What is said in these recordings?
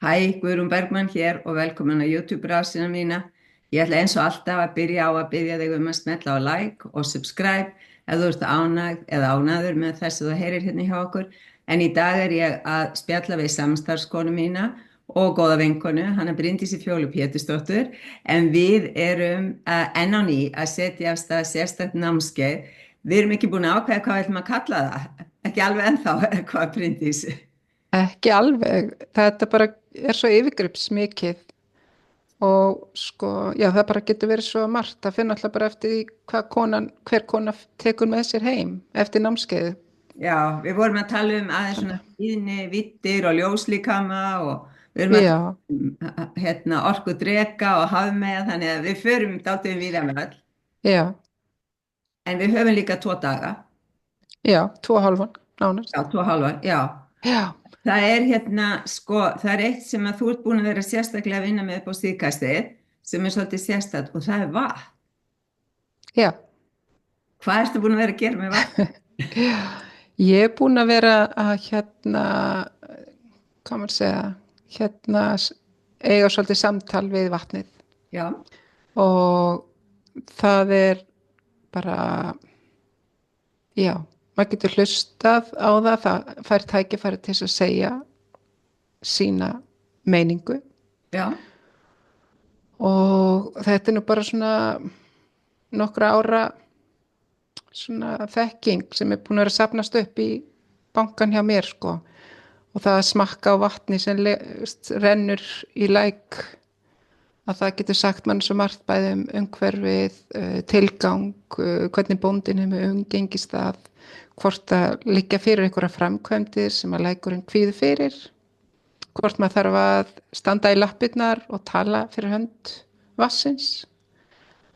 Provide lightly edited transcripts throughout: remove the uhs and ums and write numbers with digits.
Hæ, Guðrún Bergmann hér og velkomin á YouTube-rásina mína. Ég ætla eins og alltaf að byrja á að byrja þig að smetla á like og subscribe ef þú ert ánægð eða ánægður með þess að þú heyrir hérna hjá okkur. En í dag er ég að spjalla við samstarfskonu mína og góða vinkonu, hana Bryndísi Fjólu Pétursdóttur, en við erum enn á ný að setja af stað sérstakt námskeið. Við erum ekki búin að ákveða hvað við ætlum að kalla það, ekki alveg ennþá, hvað Bryndís? Ekki alveg, þetta bara er svo yfirgripsmikið og sko, já það bara getur verið svo margt, það finnur alltaf bara eftir því hver kona tekur með sér heim eftir námskeiðu. Já, við vorum að tala um aðeins svona tíðni, vittir og ljóslíkama og við erum að Já, tala um orku dreka og hafmeða þannig að við förum dálítið víða með öll. já, En við höfum líka 2 daga. já, 2,5 nánast. Já, 2 hálfar, já. Já, Það er það er eitt sem að þú ert búin að vera sérstaklega að vinna með upp á síðkastið sem er svolítið sérstakt og það er vatn. já, Hvað ertu búin að vera að gera með vatn? ég er búin að vera að hvað maður segja, eiga svolítið samtal við vatnið Já, og það er bara, já, maður getur hlustað á það fær tækifæri til þess að segja sína meiningu já, og þetta er nú bara svona nokkra ára svona þekking sem er búin að vera að safnast upp í bankan hjá mér sko og það að smakka á vatni sem rennur í læk að það getur sagt mann svo margt bæði umhverfið, tilgang, hvernig bóndinn hefur umgengist það, hvort það liggja fyrir einhverja framkvæmdir sem að lækurinn kvíður fyrir, hvort maður þarf að standa í lappirnar og tala fyrir hönd vatnsins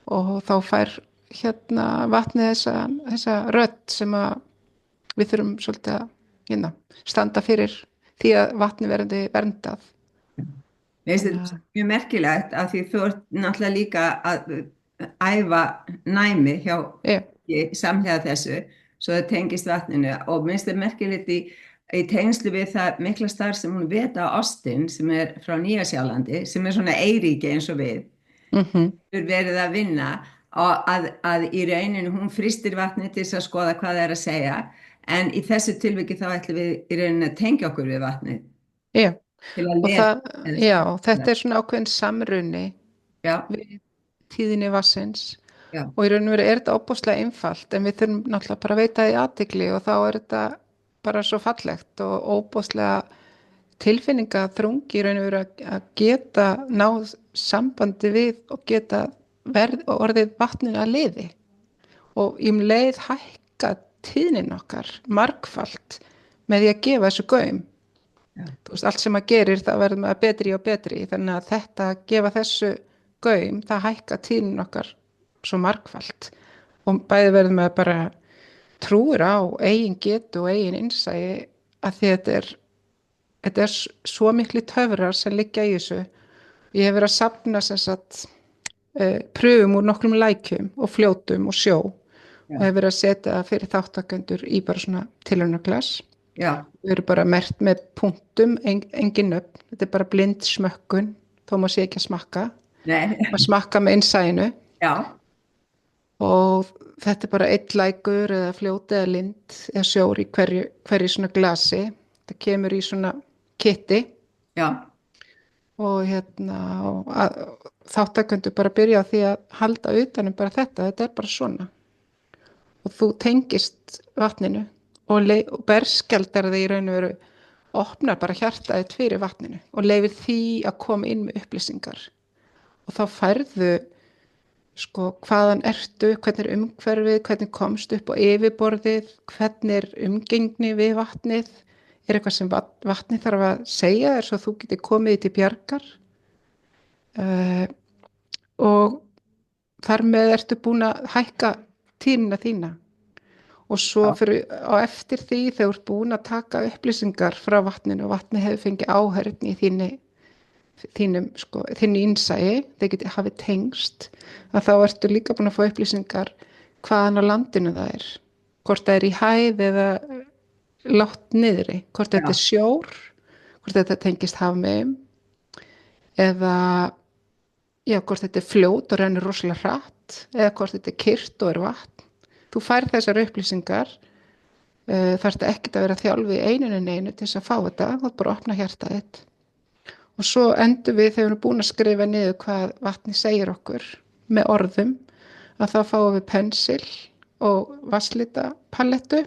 og þá fær vatnið þessa rödd sem að við þurfum svolítið að standa fyrir því að vatni verði verndað. mér finnst þetta mjög merkilegt af því þú ert náttúrulega líka að æfa næmi hjá Já, samhliða þessu svo það tengist vatninu og mér finnst þetta merkilegt í tengslu við það mikla starf sem hún Veta Austin sem er frá Nýja-Sjálandi sem er svona eyríki eins og við hefur verið að vinna og að í rauninu hún frystir vatnið til þess að skoða hvað það er að segja en í þessu tilviki þá ætlum við í rauninu að tengja okkur við vatnið já. til að Og lesa. já, þetta er svona ákveðin samruni Já, við tíðinni vatnsins já, og í raun og veru er þetta óbúslega einfalt en við þurfum náttúrulega bara að veita því athygli og þá er þetta bara svo fallegt og óbúslega tilfinningaþrungi í raun og veru að geta náð sambandi við og geta orðið vatninu að liði og í leið hækka tíðnin okkar margfalt með því að gefa þessu gaum. Þú veist, allt sem maður gerir það verður maður betri og betri þannig að þetta að gefa þessu gaum það hækka tíðnin okkar svo margfalt og bæði verður maður bara trúir á eigin getu og eigin innsæi að því þetta er svo miklu töfrar sem liggja í þessu. Ég hef verið að safna sem sagt pröfum úr nokkrum lækjum og fljótum og sjó og hef verið að setja það fyrir þáttakendur í bara svona tilraunaglas. já, Við erum bara merkt með punktum, engin nöfn. Þetta er bara blind smökkun, þó maður sé ekki að smakka. nei, Maður smakka með innsæinu já, og þetta er bara einn lækur eða fljóti eða lind eða sjór í hverju svona glasi. Það kemur í svona kitti já, og þáttakendur bara byrja á því að halda utanum bara þetta er bara svona. Og þú tengist vatninu og berskjaldar þig í raun og veru opnar bara hjartaðið fyrir vatninu og leyfir því að koma inn með upplýsingar og þá færðu sko hvaðan ertu, hvernig er umhverfið, hvernig komst upp á yfirborðið, hvernig er umgengni við vatnið, er eitthvað sem vatnið þarf að segja þér svo þú getur komið til bjargar og þar með ertu búin að hækka tíðnina þína. Og svo á eftir því þegar þú ert búin að taka upplýsingar frá vatninu og vatnið hefur fengið áheyrn í þínu innsæi, þeir geti hafið tengst, að þá ertu líka búin að fá upplýsingar hvaðan á landinu það er, hvort það er í hæð eða lágt niðri, hvort þetta er sjór, hvort þetta tengist hafmeðum, eða já, hvort þetta er fljót og rennur rosalega hratt eða hvort þetta er kyrrt og er vatn. Þú færð þessar upplýsingar, þarfst ekkert að vera að þjálfa í einu til þess að fá þetta, þú ert bara að opna hjartað þitt. Og svo endur við þegar við erum búin að skrifa niður hvað vatni segir okkur með orðum, að þá fáum við pensil og vatnslita palettu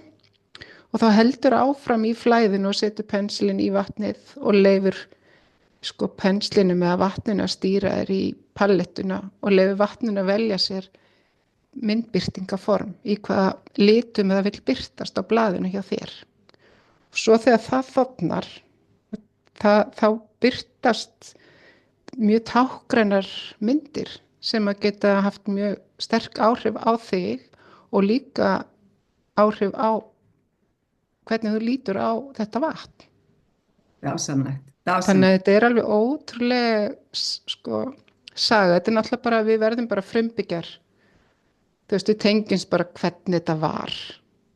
og þá heldur áfram í flæðinu og setur pensilin í vatnið og leyfir sko penslinu með vatninu að stýra þér í palettuna og leyfir vatninu að velja sér myndbirtingaform í hvaða litum það vill birtast á blaðinu hjá þér. Svo þegar það þornar, þá birtast mjög tákgrænar myndir sem að geta haft mjög sterk áhrif á þig og líka áhrif á hvernig þú lítur á þetta vatn. Dásamlegt. Þannig að þetta er alveg ótrúlega sko, saga. Þetta er náttúrulega bara, við verðum bara frumbyggjar. Þú veist, við tengjumst bara hvernig þetta var.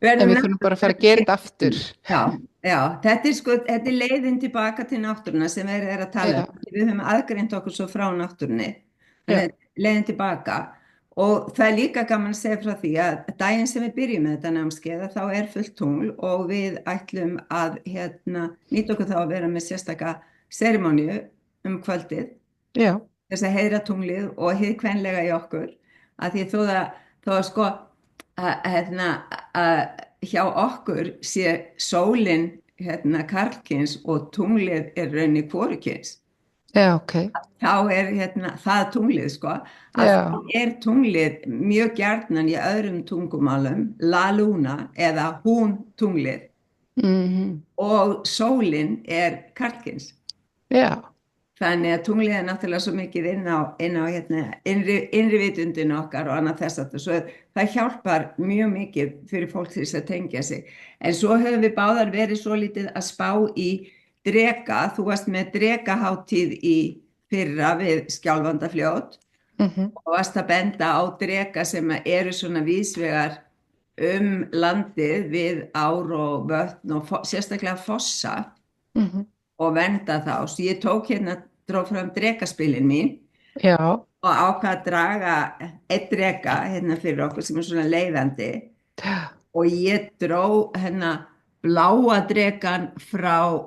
En við þurfum bara að fara að gera þetta aftur. Já, þetta er leiðin tilbaka til náttúruna sem við erum að tala um. Við höfum aðgreint okkur svo frá náttúrunni. Leiðin tilbaka. Og það er líka gaman að segja frá því að daginn sem við byrjum með þetta námskeið þá er fullt tungl og við ætlum að nýta okkur þá að vera með sérstaka serimóníu kvöldið. Já. Þess að heiðra tunglið og hið kvenlega í okkur. Að því þó að sko að hjá okkur sé sólin karlkyns og tunglið er rauninni hvorugkyns. Já, ok. Þá er það tunglið sko, að þá er tunglið mjög gjarnan í öðrum tungumálum, la luna eða hún tunglið og sólin er karlkyns. Já. Þannig að tunglið er náttúrulega svo mikið inn á innri vitundin okkar og annað þess að svo það hjálpar mjög mikið fyrir fólk til þess að tengja sig. En svo höfum við báðar verið svo lítið að spá í dreka, þú varst með drekahátíð í fyrra við Skjálfandafljót og varst að benda á dreka sem eru svona víðsvegar landið við ár og vötn og sérstaklega fossa og vernda þá. Svo ég tók dró fram drekaspilin mín og ákvað að draga einn dreka fyrir okkur sem er svona leiðandi og ég dró bláa drekan frá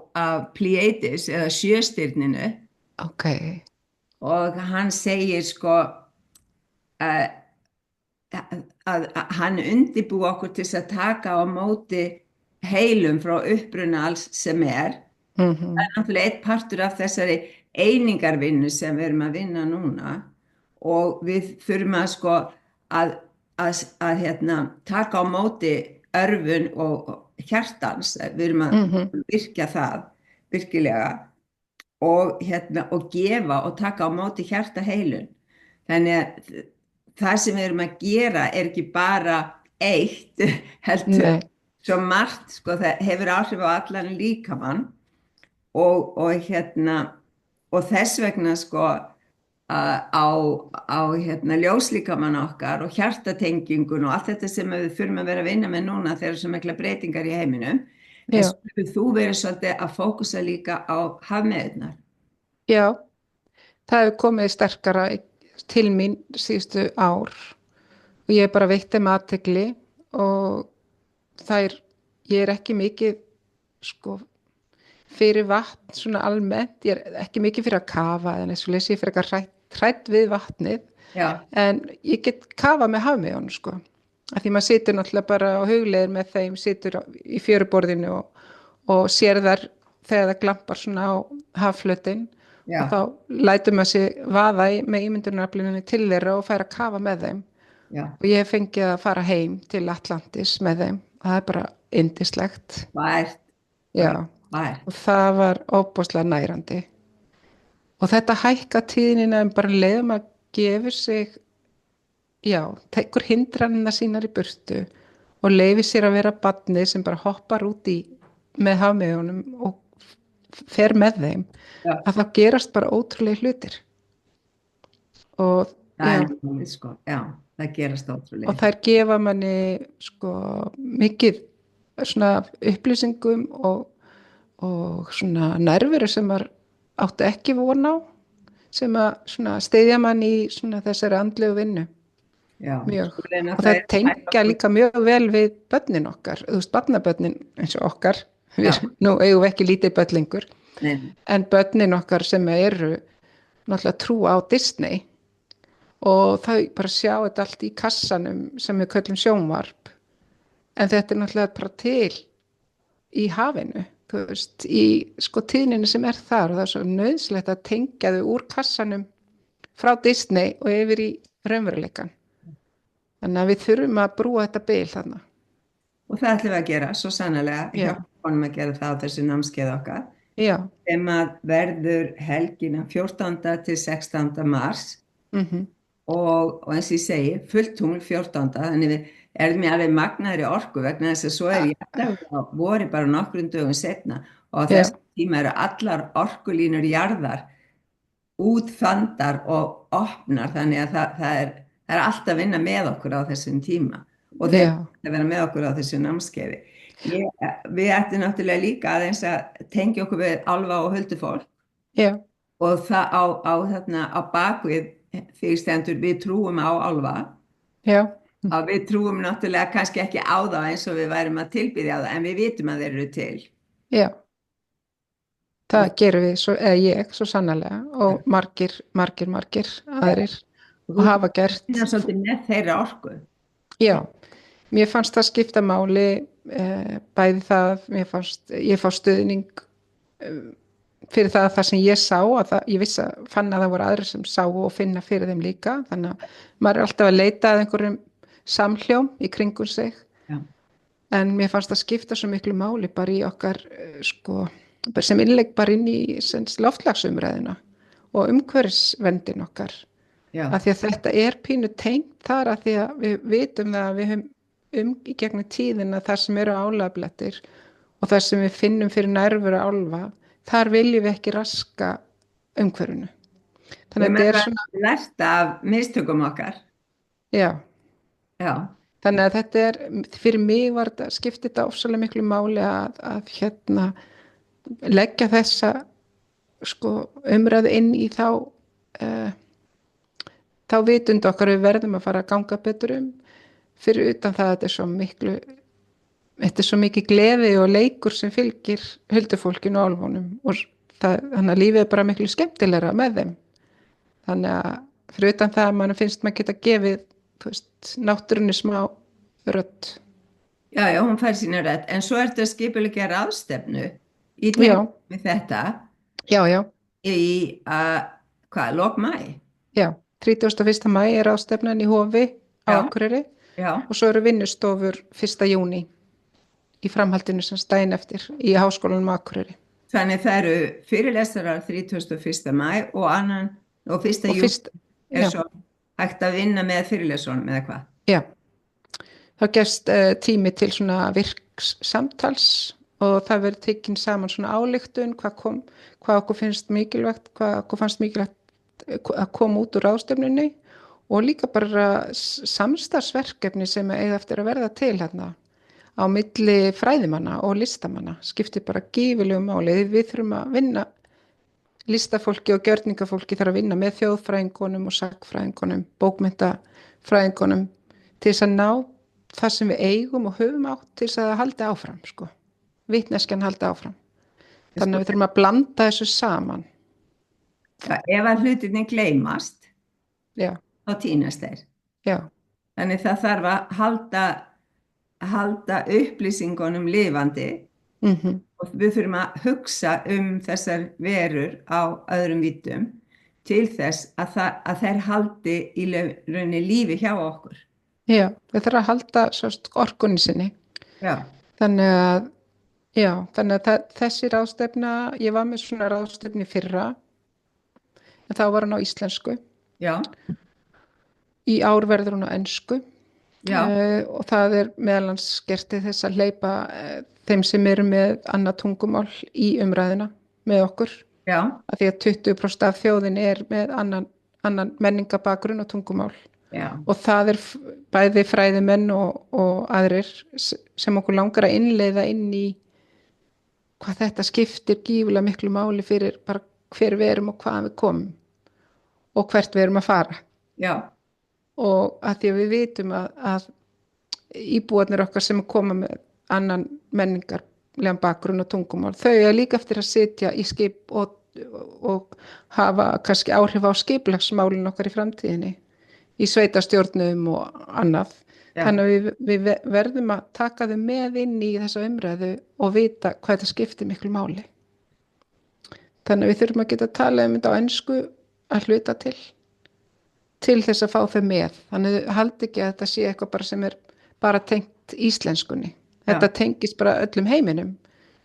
Pleiades eða sjöstirninu. Ok. Og hann segir sko að hann undirbúi okkur til að taka á móti heilum frá uppruna alls sem er. Það er náttúrulega einn partur af þessari einingarvinnu sem við erum að vinna núna og við þurfum að sko að taka á móti örvun og hjartans, við erum að virkja það virkilega og gefa og taka á móti hjartaheilun. Þannig að það sem við erum að gera er ekki bara eitt, heldur svo margt, sko, það hefur áhrif á allan líkamann og þess vegna sko á ljóslíkamann okkar og hjartatengingun og allt þetta sem við þurfum að vera að vinna með núna þegar svo mikla breytingar í heiminum. En svo hefur þú verið svolítið að fókusa líka á hafmeyðurnar. Já, það hefur komið sterkara til mín síðustu ár og ég bara veitti með athygli og ég er ekki mikið sko fyrir vatn svona almennt, ég er ekki mikið fyrir að kafa en eins og lesi ég fyrir eitthvað hrædd við vatnið. Já. En ég get kafa með hafmeyjunum sko, af því maður situr náttúrulega bara á hugleiðir með þeim, situr í fjöruborðinu og sér þar þegar það glampar svona á hafflötinn og þá lætur maður sig vaða með ímyndunaraflinu til þeirra og fær að kafa með þeim. Já. Og ég hef fengið að fara heim til Atlantis með þeim og það er bara yndislegt. Vært. Já. Og það var óbúslega nærandi og þetta hækka tíðnina en bara leiðum að gefa sig tekur hindranina sínar í burtu og leyfi sér að vera barnið sem bara hoppar út í með hafmeyjunum og fer með þeim að það gerast bara ótrúlega hlutir og það gerast ótrúlega og þær gefa manni sko mikið svona upplýsingum og svona nærveru sem maður átti ekki von á sem að svona styðja mann í svona þessari andlegu vinnu Já, mjög. svo er Og það náttúrulega tengja líka mjög vel við börnin okkar, þú veist, barnabörnin eins og okkar, Já, nú eigum við ekki lítið börn lengur, nei, en börnin okkar sem eru náttúrulega trú á Disney og þau bara sjá þetta allt í kassanum sem við köllum sjónvarp, en þetta er náttúrulega bara til í hafinu, þú veist, í sko tíðninu sem er þar og það er svo nöðslegt að tengja þau úr kassanum frá Disney og yfir í raunveruleikan. Þannig að við þurfum að brúa þetta bil þarna. og það ætlum við að gera, svo sannlega, Já, hjálpa honum að gera það á þessu námskeið okkar, já, sem að verður helgina 14. til 16. mars mhm, og eins og ég segi, fullt tungl 14. Þannig við erum í alveg magnaðri orku vegna þess að svo er ég alltaf voru bara nokkrum dögum setna og á já, þessum tíma eru allar orkulínur jarðar útþandar og opnar þannig að það er allt að vinna með okkur á þessum tíma og þeir já, að vera með okkur á þessu námskeiði. Við ættum náttúrulega líka aðeins að tengja okkur við álfa og huldufólk já, og það þarna á bakvið því stendur við trúum á álfa já, að við trúum náttúrulega kannski ekki á það eins og við værum að tilbyrja það en við vitum að þeir eru til. já. Það gerum við, svo, eða ég, svo sannarlega og margir aðrir Og og hafa gert. það er svolítið með þeirra orku. Já, mér fannst það skipta máli, bæði það, ég fá stuðning fyrir það sem ég sá, ég vissi að fann að það voru aðrir sem sá og finna fyrir þeim líka, þannig að maður er alltaf að leita að einhverjum samhljóm í kringum sig, Já. en mér fannst það skipta svo miklu máli bara í okkar, sko, bara sem innlegg bara inn í loftslagsumræðina og umhverfisverndin okkar. Já. Af því að þetta er pínu tengt þar að því að við vitum það að við höfum í gegnum tíðina þar sem eru álafblettir og þar sem við finnum fyrir nærveru álfa, þar viljum við ekki raska umhverfinu. Þannig að þetta er svona, lært af mistökum okkar. já, Já. þannig að þetta er, fyrir mig var þetta, skipti þetta ofsalega miklu máli að hérna leggja þessa sko umræðu inn í þá vitund okkar við verðum að fara að ganga betur fyrir utan það að þetta er svo mikið gleði og leikur sem fylgir huldufólkinu og álfunum og þannig að lífið er bara miklu skemmtilegra með þeim. Þannig að fyrir utan það að mann finnst maður geta gefið, þú veist, náttúrunni smá rödd. Já, hún fær sína rödd, en svo er þetta skipulegja ráðstefnu í Já, með þetta já, í, lok maí? já. 31. maí er ráðstefnan í Hofi á Já. Akureyri Já. og svo eru vinnustofur 1. júní í framhaldinu sem daginn eftir í Háskólanum á Akureyri. Þannig það eru fyrirlesarar 31. maí og 1. Og júní er já. svo hægt að vinna með fyrirlesunum eða hvað? Já, þá gefst tími til svona virks samtals og það verður tekinn saman svona ályktun, hvað okkur finnst mikilvægt, hvað okkur fannst mikilvægt að koma út úr ráðstefnunni og líka bara samstarfsverkefni sem eiga eftir að verða til hérna á milli fræðimanna og listamanna, skiptir bara gífurlegu máli. Við þurfum að vinna, listafólki og gjörningafólki þarf að vinna með þjóðfræðingunum og sagnfræðingunum, bókmenntafræðingunum til þess að ná það sem við eigum og höfum átt til þess að halda áfram, sko. Vitneskjan halda áfram. Þannig að við þurfum að blanda þessu saman. Já, ef að hlutinni gleymast, Já, þá týnast þeir. já, Þannig það þarf að halda upplýsingunum lifandi og við þurfum að hugsa þessar verur á öðrum víddum til þess að þær haldi í rauninni lífi hjá okkur. já, við þurfum að halda orkunni sinni. Já. Þannig að þessi ráðstefna, ég var með svona ráðstefni fyrra, en þá var hún á íslensku. Já. Í ár verður hún á ensku. Já. Og það er meðalans gert til þess að hleypa þeim sem eru með annað tungumál í umræðina með okkur. Já. Af því að 20% af þjóðinni er með annan menningabakgrunn og tungumál. Já. Og það er bæði fræðimenn og aðrir sem okkur langar að innleiða inn í hvað þetta skiptir gífulega miklu máli fyrir bara hver við erum og hvaðan við komum. og hvert við erum að fara. já, Og að því að við vitum að íbúarnir okkar sem koma með annan menningarlegan bakgrunn og tungumál, þau er líka eftir að sitja í skip og hafa kannski áhrif á skipulagsmálin okkar í framtíðinni, í sveitarstjórnum og annað. já, Þannig að við verðum að taka þau með inn í þessa umræðu og vita hvað þetta skiptir miklu máli. Þannig að við þurfum að geta að tala um þetta á ensku að hluta til þess að fá þau með. Þannig að haldi ekki að þetta sé eitthvað bara sem er bara tengt íslenskunni. Þetta tengist bara öllum heiminum.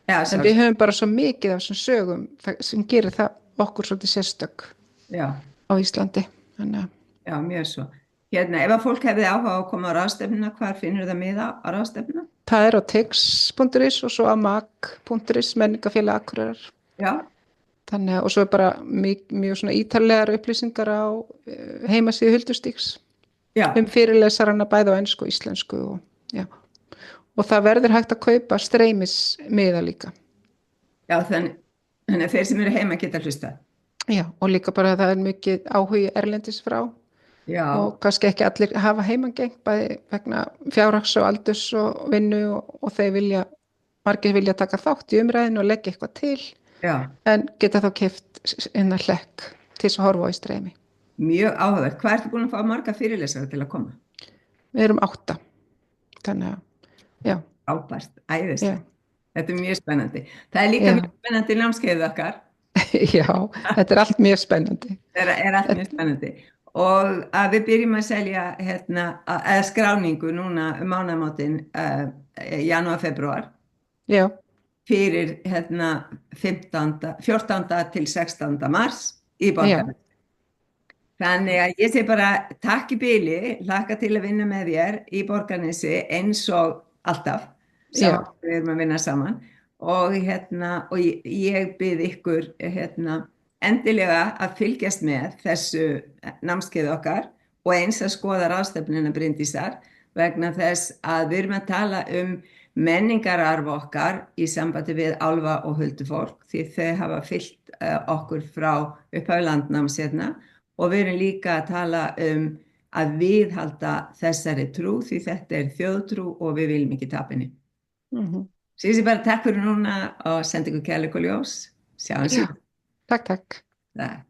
já, En við höfum bara svo mikið af þessum sögum sem gerir það okkur svolítið sérstök já, á Íslandi. Þannig að já, mjög svo. Hérna, ef að fólk hefði áhuga á að koma á ráðstefnuna, hvar finnur það miða á ráðstefnuna? það er á tix.is og svo á mag.is, Menningafélag Akureyrar. Já, Þannig að, og svo er bara mjög svona ítarlegar upplýsingar á heimasíðu Huldu Stígs já, fyrirlesarana bæði á ensku og íslensku og það verður hægt að kaupa streymismiða líka. já, þannig að þeir sem eru heima geta hlustað. Já, og líka bara það er mikið áhugi erlendis frá Já, og kannski ekki allir hafa heimangengt bæði vegna fjárhags og aldurs og vinnu og margir vilja taka þátt í umræðinu og leggja eitthvað til, já, en geta þá keypt innan hlekk til þess að horfa á í streymi. mjög áhugavert. Hvað ertu búin að fá marga fyrirlesara til að koma? Við erum 8, þannig að, já. Ábært, æðist. Já. Þetta er mjög spennandi. Það er líka Já. mjög spennandi námskeiðið okkar. Já, þetta er allt mjög spennandi. Það er allt mjög spennandi. Og að við byrjum að selja eða skráningu núna mánaðamótin janúar, febrúar Já, fyrir 14. til 16. mars í Borgarnesi. Þannig að ég segi bara takk í bili, hlakka til að vinna með þér í Borgarnesi eins og alltaf, saman, við erum að vinna saman og ég bið ykkur endilega að fylgjast með þessu námskeiði okkar og eins að skoða ráðstefnuna Bryndísar vegna þess að við erum að tala menningararf okkar í sambandi við álfa og huldufólk því þau hafa fylgt okkur frá upphafi landnáms og við erum líka að tala að viðhalda þessari trú því þetta er þjóðtrú og við viljum ekki tapa henni. Svo ég sé bara takk fyrir núna og sendi ykkur kærleik og ljós. Sjáum sér. takk. Takk.